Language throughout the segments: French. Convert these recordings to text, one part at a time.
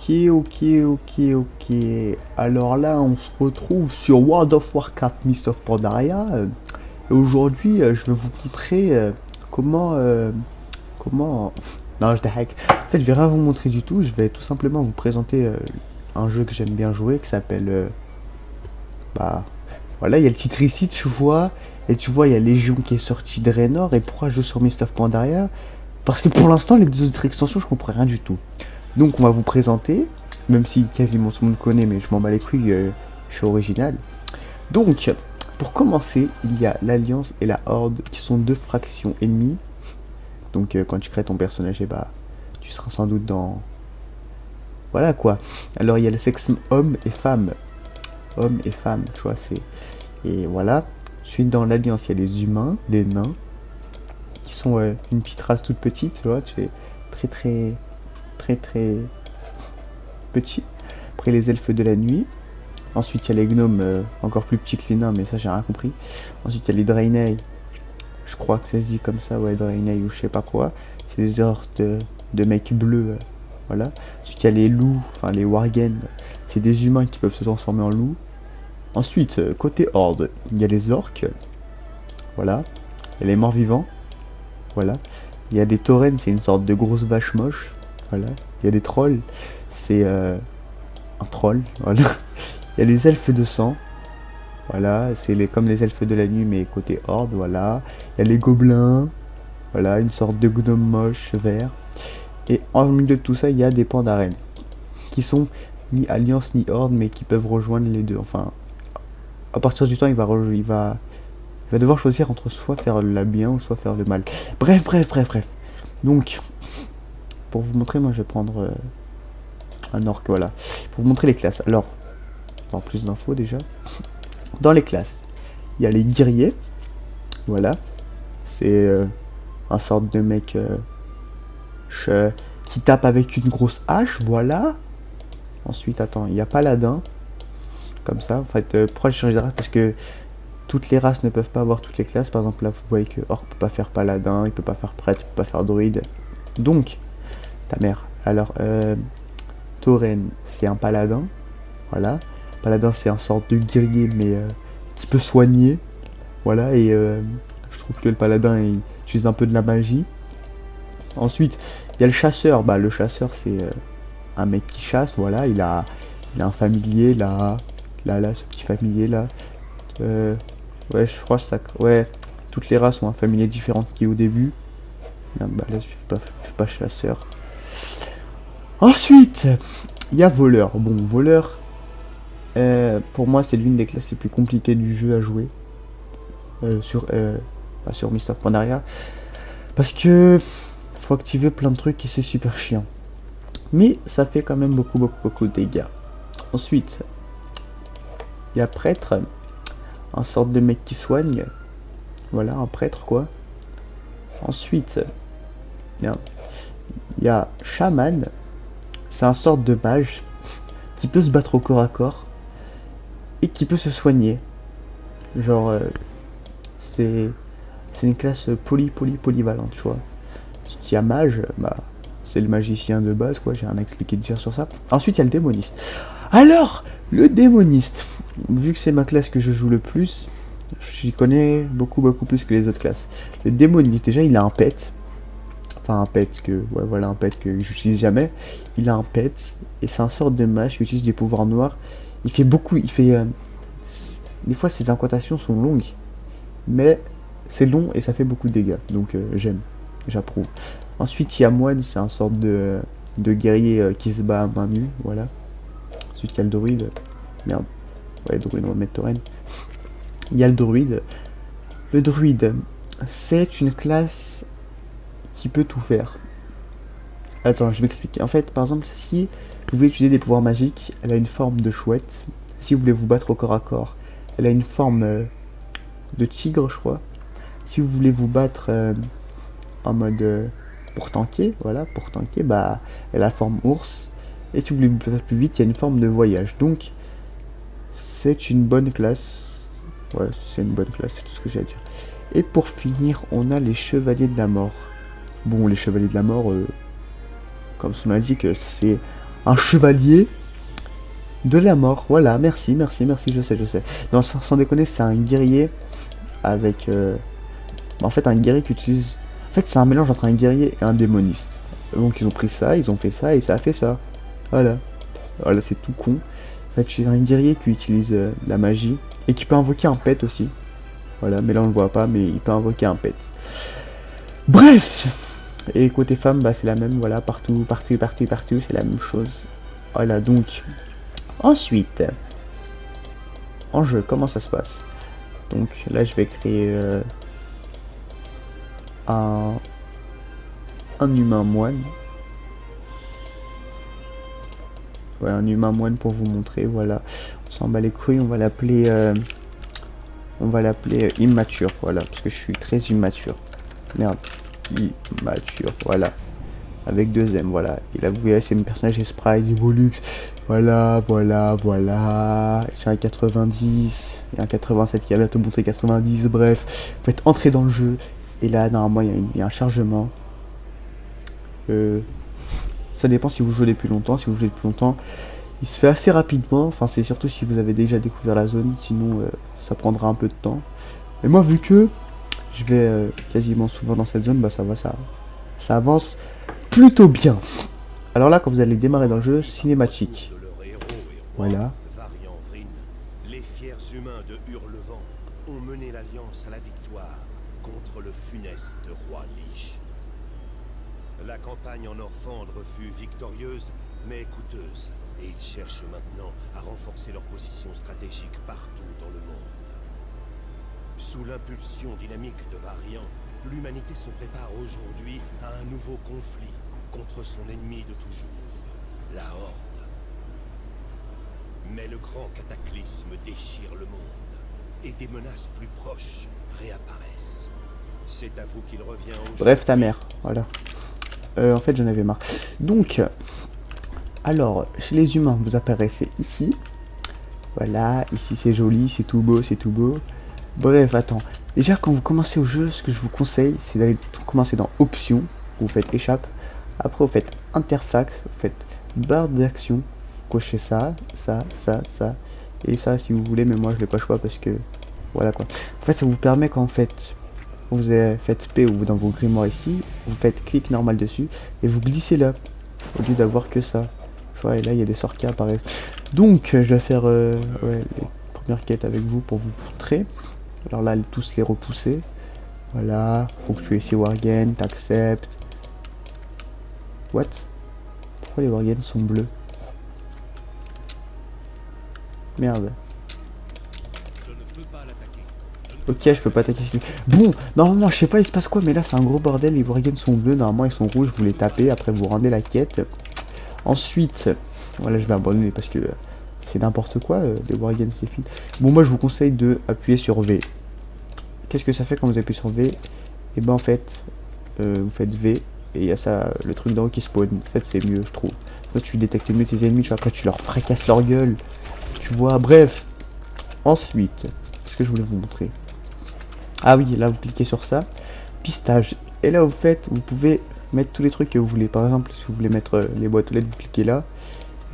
ok. Alors là, on se retrouve sur World of Warcraft Mists of Pandaria. Et aujourd'hui, je vais vous montrer comment... comment... Non, je hack. En fait, je vais rien vous montrer du tout. Je vais tout simplement vous présenter un jeu que j'aime bien jouer qui s'appelle... bah... Voilà, il y a le titre ici, tu vois. Et tu vois, il y a Légion qui est sorti de Draenor. Et pourquoi je joue sur Mists of Pandaria? Parce que pour l'instant, les deux autres extensions, je comprends rien du tout. Donc on va vous présenter, même si quasiment tout le monde connaît, mais je m'en bats les couilles, je suis original. Donc, pour commencer, il y a l'Alliance et la Horde, qui sont deux fractions ennemies. Donc quand tu crées ton personnage, et bah, tu seras sans doute dans... Voilà quoi. Alors il y a le sexe homme et femme. Homme et femme, tu vois, c'est... Et voilà. Ensuite dans l'Alliance, il y a les humains, les nains, qui sont une petite race toute petite, tu vois, tu es très petit. Après les elfes de la nuit. Ensuite il y a les gnomes encore plus petits que les nains, mais ça j'ai rien compris. Ensuite il y a les Draenei. Je crois que ça se dit comme ça, ouais, Draenei ou je sais pas quoi. C'est des sortes de mecs bleus, voilà. Ensuite il y a les loups, enfin les Worgen. C'est des humains qui peuvent se transformer en loups. Ensuite côté horde, il y a les orques. Voilà. Il y a les morts vivants. Voilà. Il y a des taurennes, c'est une sorte de grosse vache moche. Voilà. Il y a des trolls, c'est un troll. Voilà. Il y a les elfes de sang. Voilà, c'est comme les elfes de la nuit, mais côté horde. Voilà. Il y a les gobelins. Voilà, une sorte de gnome moche vert. Et en milieu de tout ça, il y a des pandarènes. Qui sont ni alliance ni horde, mais qui peuvent rejoindre les deux. Enfin, à partir du temps, il va devoir choisir entre soit faire le bien ou soit faire le mal. Bref. Donc, pour vous montrer, moi je vais prendre un orc, voilà. Pour vous montrer les classes. Alors, dans plus d'infos déjà. Dans les classes, il y a les guerriers. Voilà. C'est un sorte de mec qui tape avec une grosse hache, voilà. Ensuite, attends, il y a paladin. Comme ça, en fait, pourquoi je change de race? Parce que toutes les races ne peuvent pas avoir toutes les classes. Par exemple, là, vous voyez que orc peut pas faire paladin, il peut pas faire prêtre, il peut pas faire druide. Donc, ta mère. Alors, tauren, c'est un paladin. Voilà. Paladin, c'est un sorte de guerrier, mais qui peut soigner. Voilà, et je trouve que le paladin, il utilise un peu de la magie. Ensuite, il y a le chasseur. Bah, le chasseur, c'est un mec qui chasse. Voilà, il a un familier, là, ce petit familier, là. Ouais, je crois que ça... Ouais, toutes les races ont un familier différent qui est au début. Là, bah, là je fais pas chasseur. Ensuite, il y a voleur. Bon, voleur, pour moi, c'est l'une des classes les plus compliquées du jeu à jouer. Sur Mists of Pandaria. Parce que faut activer plein de trucs et c'est super chiant. Mais ça fait quand même beaucoup de dégâts. Ensuite, il y a prêtre. Un sorte de mec qui soigne. Voilà, un prêtre quoi. Ensuite, il y a chaman. C'est un sorte de mage qui peut se battre au corps à corps et qui peut se soigner. Genre, c'est une classe polyvalente, tu vois. Il y a mage, bah, c'est le magicien de base, quoi. J'ai rien à expliquer de dire sur ça. Ensuite, il y a le démoniste. Alors, le démoniste, vu que c'est ma classe que je joue le plus, j'y connais beaucoup plus que les autres classes. Le démoniste, déjà, il a un pet. Enfin, un pet que... Ouais, voilà, un pet que j'utilise jamais. Il a un pet, et c'est un sorte de mage qui utilise des pouvoirs noirs. Il fait beaucoup... des fois, ses incantations sont longues. Mais c'est long et ça fait beaucoup de dégâts. Donc, j'approuve. Ensuite, il y a moine, c'est un sorte de guerrier qui se bat à main nue, voilà. Ensuite, il y a le druide. Merde. Ouais, druide, on va mettre tauren. Il y a le druide. Le druide, c'est une classe qui peut tout faire. Attends, je vais m'expliquer. En fait, par exemple, si vous voulez utiliser des pouvoirs magiques, elle a une forme de chouette. Si vous voulez vous battre au corps à corps, elle a une forme de tigre, je crois. Si vous voulez vous battre en mode pour tanker, voilà, bah, elle a la forme ours. Et si vous voulez vous faire plus vite, il y a une forme de voyage. Donc, c'est une bonne classe. Ouais, c'est une bonne classe, c'est tout ce que j'ai à dire. Et pour finir, on a les chevaliers de la mort. Bon, les chevaliers de la mort, comme son indique, c'est un chevalier de la mort. Voilà, merci, merci, merci, je sais, je sais. Non, sans déconner, c'est un guerrier avec... en fait, un guerrier qui utilise... En fait, c'est un mélange entre un guerrier et un démoniste. Donc, ils ont pris ça, ils ont fait ça, et ça a fait ça. Voilà. Voilà, c'est tout con. En fait, c'est un guerrier qui utilise la magie, et qui peut invoquer un pet aussi. Voilà, mais là, on le voit pas, mais il peut invoquer un pet. Bref. Et côté femme, bah, c'est la même, voilà, partout, partout, partout, partout, c'est la même chose. Voilà, donc... Ensuite, en jeu, comment ça se passe? Donc là, je vais créer un humain moine. Ouais, un humain moine pour vous montrer, voilà. On s'en bat les couilles, on va l'appeler immature, voilà, parce que je suis très immature. Merde, immature, voilà. Avec 2 M, voilà. Et là, vous voyez, c'est mon personnage et sprite, Evolux. Voilà, voilà, voilà. J'ai un 90, il y a un 87 qui va bientôt montrer 90, bref. Vous faites entrer dans le jeu. Et là, normalement, il y a un chargement. Ça dépend si vous jouez depuis longtemps. Si vous jouez depuis longtemps, il se fait assez rapidement. Enfin, c'est surtout si vous avez déjà découvert la zone. Sinon, ça prendra un peu de temps. Mais moi, vu que je vais quasiment souvent dans cette zone, bah ça va, ça avance plutôt bien. Alors là, quand vous allez démarrer dans le jeu, cinématique. Voilà. Les fiers humains de Hurlevent ont mené l'Alliance à la victoire contre le funeste roi Lich. La campagne en Orphandre fut victorieuse, mais coûteuse, et ils cherchent maintenant à renforcer leur position stratégique partout dans le monde. Sous l'impulsion dynamique de Varian, l'humanité se prépare aujourd'hui à un nouveau conflit contre son ennemi de toujours, la Horde. Mais le grand cataclysme déchire le monde, et des menaces plus proches réapparaissent. C'est à vous qu'il revient aujourd'hui. Bref, ta mère, voilà. En fait, j'en avais marre. Donc, alors, chez les humains, vous apparaissez ici. Voilà, ici c'est joli, c'est tout beau, c'est tout beau. Bref, attends. Déjà, quand vous commencez au jeu, ce que je vous conseille, c'est d'aller commencer dans Options. Vous faites Échappe. Après, vous faites Interface. Vous faites barre d'action. Vous cochez ça, ça, ça, ça. Et ça, si vous voulez, mais moi, je ne le coche pas parce que... Voilà, quoi. En fait, ça vous permet qu'en fait... Vous faites P ou dans vos grimoires ici. Vous faites clic normal dessus. Et vous glissez là. Au lieu d'avoir que ça. Je vois, et là, il y a des sorts qui apparaissent. Donc, je vais faire ouais, les premières quêtes avec vous pour vous montrer. Alors là, tous les repousser. Voilà. Faut que tu aies ces Worgen, t'acceptes. What? Pourquoi les Worgen sont bleus? Merde. Ok, je peux pas attaquer ici. Bon, normalement, je sais pas, il se passe quoi, mais là, c'est un gros bordel. Les Worgen sont bleus, normalement, ils sont rouges. Vous les tapez, après, vous rendez la quête. Ensuite, voilà, je vais abandonner parce que c'est n'importe quoi. Les Worgen, c'est fini. Bon, moi, je vous conseille de appuyer sur V. Qu'est-ce que ça fait quand vous appuyez sur V? Et ben, en fait, vous faites V. Et il y a ça, le truc d'en haut qui spawn. En fait, c'est mieux, je trouve. Toi, tu détectes mieux tes ennemis. Après, tu leur fracasses leur gueule. Tu vois, bref. Ensuite, ce que je voulais vous montrer. Ah oui, là, vous cliquez sur ça. Pistage. Et là, vous pouvez mettre tous les trucs que vous voulez. Par exemple, si vous voulez mettre les boîtes aux lettres, vous cliquez là.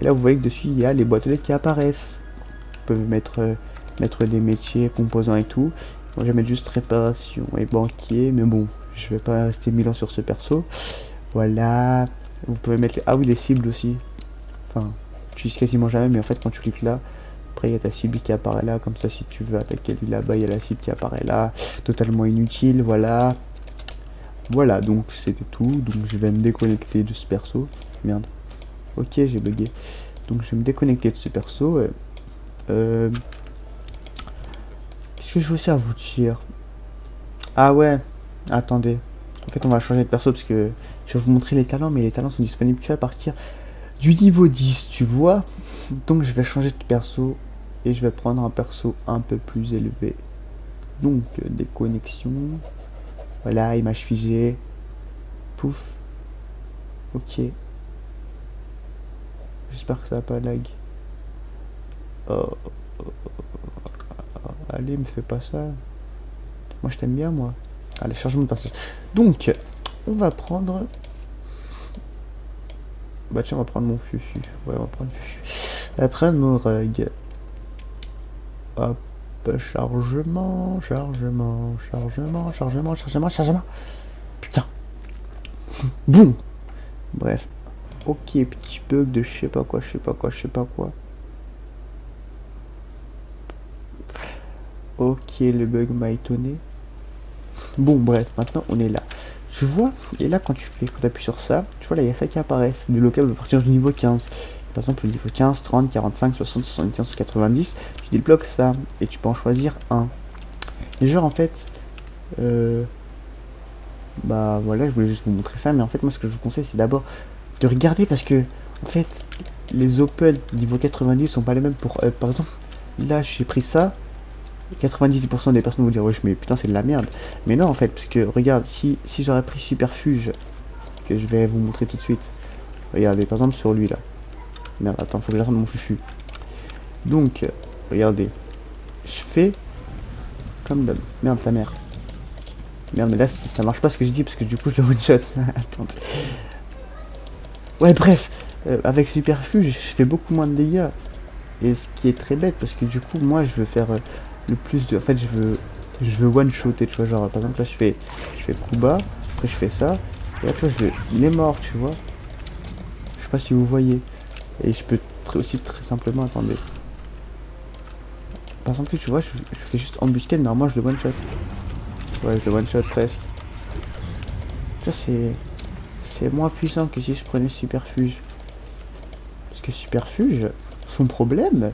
Et là, vous voyez que dessus, il y a les boîtes aux lettres qui apparaissent. Vous pouvez mettre des métiers, composants et tout. Moi, je vais mettre juste réparation et banquier. Mais bon, je vais pas rester 1000 ans sur ce perso. Voilà. Vous pouvez mettre les... Ah oui, les cibles aussi. Enfin, tu utilises quasiment jamais, mais en fait, quand tu cliques là, après, il y a ta cible qui apparaît là. Comme ça, si tu veux attaquer lui là-bas, il y a la cible qui apparaît là. Totalement inutile, voilà. Voilà, donc c'était tout. Donc, je vais me déconnecter de ce perso. Merde. Ok, j'ai bugué. Donc, je vais me déconnecter de ce perso. Qu'est-ce que je veux aussi à vous dire? Ah ouais, attendez. En fait, on va changer de perso parce que je vais vous montrer les talents, mais les talents sont disponibles que à partir du niveau 10, tu vois. Donc, je vais changer de perso et je vais prendre un perso un peu plus élevé. Donc, déconnexion. Voilà, image figée. Pouf. Ok. J'espère que ça va pas lag. Allez, me fais pas ça. Moi, je t'aime bien, moi. Allez, changement de personnage. Donc, on va prendre Bah tiens, on va prendre mon fufu. Ouais, on va prendre fufu. On va prendre mon rug. Hop, chargement, chargement, chargement, chargement, chargement, chargement. Putain. Boum. Bref. Ok, petit bug de je sais pas quoi, je sais pas quoi, je sais pas quoi. Ok, le bug m'a étonné. Bon, bref, maintenant on est là. Je vois, et là quand tu appuies sur ça, tu vois là il y a ça qui apparaît, c'est débloquable à partir du niveau 15. Par exemple le niveau 15, 30, 45, 60, 75, 90, tu débloques ça, et tu peux en choisir un. Et genre en fait, bah voilà, je voulais juste vous montrer ça, mais en fait moi ce que je vous conseille c'est d'abord de regarder parce que en fait les open niveau 90 sont pas les mêmes pour par exemple là j'ai pris ça, 90% des personnes vont dire wesh mais putain c'est de la merde, mais non en fait parce que regarde si j'aurais pris Superfuge que je vais vous montrer tout de suite, regardez par exemple sur lui là, merde attends faut que j'attende mon fufu, donc regardez je fais comme d'hab, merde ta mère, merde mais là ça marche pas ce que je dis parce que du coup je le one shot. Attends. Ouais bref, avec Superfuge je fais beaucoup moins de dégâts. Et ce qui est très bête parce que du coup moi je veux faire le plus de. En fait je veux one shotter, tu vois, genre par exemple là je fais coup bas, après je fais ça, et là tu vois il est mort tu vois. Je sais pas si vous voyez. Et je peux aussi très simplement attendez. Par exemple tu vois je fais juste embuscade, normalement je le one shot. Ouais je le one shot presque. Tu vois c'est moins puissant que si je prenais Superfuge. Parce que Superfuge, son problème,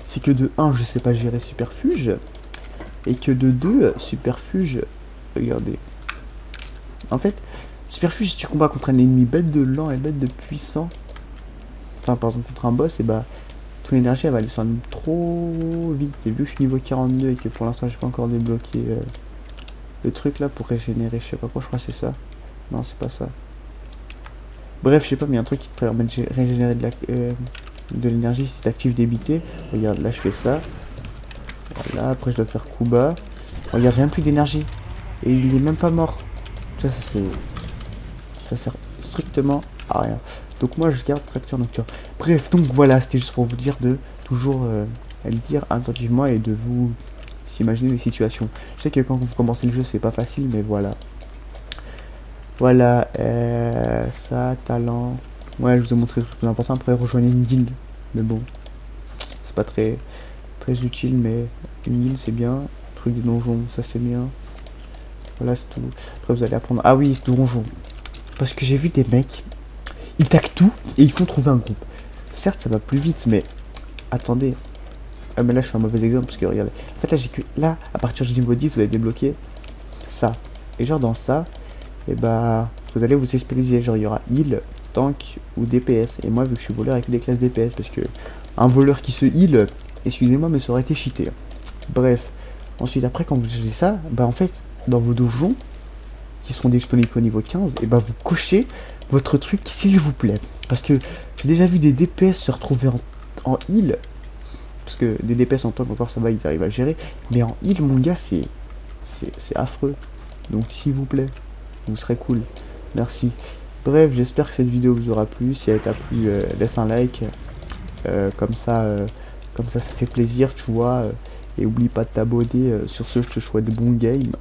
c'est que de 1, je sais pas gérer Superfuge, et que de 2, Superfuge, regardez. En fait, Superfuge, si tu combats contre un ennemi bête de lent et bête de puissant, enfin par exemple contre un boss, et bah ton énergie elle va descendre trop vite. Et vu que je suis niveau 42 et que pour l'instant j'ai pas encore débloqué le truc là pour régénérer, je sais pas quoi, je crois que c'est ça. Non, c'est pas ça. Bref, je sais pas, mais il y a un truc qui te permet de régénérer de l'énergie si tu actives débité. Regarde, là je fais ça. Voilà, après je dois faire coup bas. Regarde, j'ai même plus d'énergie. Et il est même pas mort. Ça c'est. Ça sert strictement à rien. Donc moi je garde tracteur nocturne. Bref, donc voilà, c'était juste pour vous dire de toujours le dire attentivement et de vous s'imaginer les situations. Je sais que quand vous commencez le jeu c'est pas facile, mais voilà. Voilà, ça, talent. Ouais, je vous ai montré le truc plus important. Après, rejoindre une guilde. Mais bon, c'est pas très utile, mais une guilde c'est bien. Truc des donjons, ça c'est bien. Voilà, c'est tout. Après, vous allez apprendre. Ah oui, donjon. Parce que j'ai vu des mecs, ils taquent tout et ils font trouver un groupe. Certes, ça va plus vite, mais attendez. Ah, mais là, je suis un mauvais exemple parce que regardez. En fait, là, j'ai que. Là, à partir du niveau 10, vous allez débloquer ça. Et genre, dans ça. Et bah vous allez vous spécialiser, genre il y aura heal, tank ou DPS. Et moi vu que je suis voleur avec des classes DPS, parce que un voleur qui se heal, excusez-moi mais ça aurait été cheaté. Bref, ensuite après quand vous faisiez ça, bah en fait dans vos donjons qui seront disponibles au niveau 15, et bah vous cochez votre truc s'il vous plaît. Parce que j'ai déjà vu des DPS se retrouver en heal. Parce que des DPS en tank encore ça va, ils arrivent à gérer. Mais en heal mon gars c'est affreux. Donc s'il vous plaît, vous serez cool, merci. Bref, j'espère que cette vidéo vous aura plu. Si elle t'a plu, laisse un like, comme ça ça fait plaisir, tu vois. Et oublie pas de t'abonner. Sur ce, je te souhaite bon game.